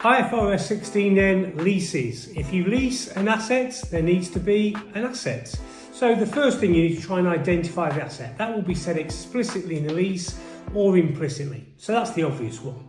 IFRS 16 then, leases. If you lease an asset, there needs to be an asset. So the first thing you need to try and identify the asset. That will be said explicitly in the lease or implicitly. So that's the obvious one.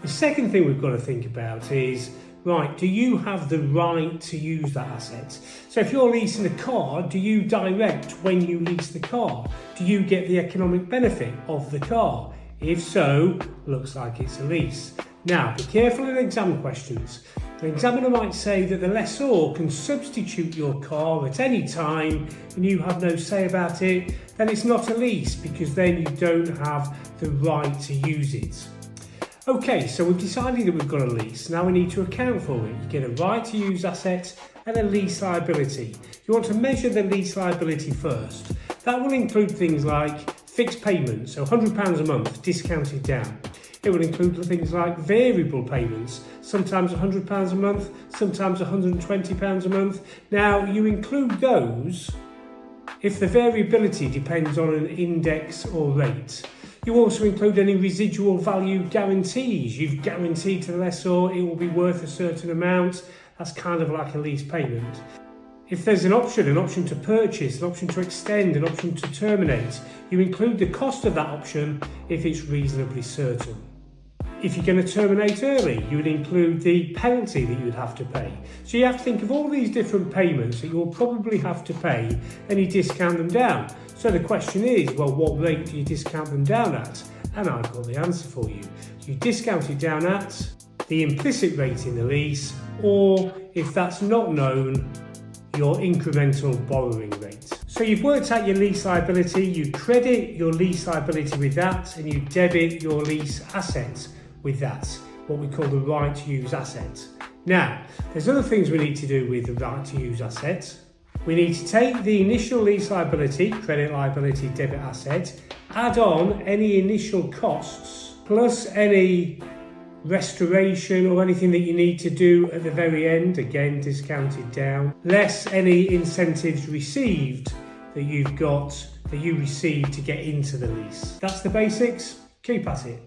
The second thing we've got to think about is, right, do you have the right to use that asset? So if you're leasing a car, do you direct when you lease the car? Do you get the economic benefit of the car? If so, looks like it's a lease. Now, be careful of exam questions. The examiner might say that the lessor can substitute your car at any time and you have no say about it, then it's not a lease because then you don't have the right to use it. Okay, so we've decided that we've got a lease. Now we need to account for it. You get a right to use asset and a lease liability. You want to measure the lease liability first. That will include things like fixed payments, so £100 a month discounted down. It will include things like variable payments, sometimes £100 a month, sometimes £120 a month. Now, you include those if the variability depends on an index or rate. You also include any residual value guarantees. You've guaranteed to the lessor it will be worth a certain amount. That's kind of like a lease payment. If there's an option to purchase, an option to extend, an option to terminate, you include the cost of that option if it's reasonably certain. If you're going to terminate early, you would include the penalty that you would have to pay. So you have to think of all these different payments that you'll probably have to pay and you discount them down. So the question is, well, what rate do you discount them down at? And I've got the answer for you. So you discount it down at the implicit rate in the lease, or if that's not known, your incremental borrowing rate. So you've worked out your lease liability, you credit your lease liability with that, and you debit your lease asset with that, what we call the right to use asset. Now, there's other things we need to do with the right to use asset. We need to take the initial lease liability, credit liability, debit asset, add on any initial costs, plus any restoration or anything that you need to do at the very end, again discounted down, less any incentives received that you received to get into the lease. That's the basics. Keep at it.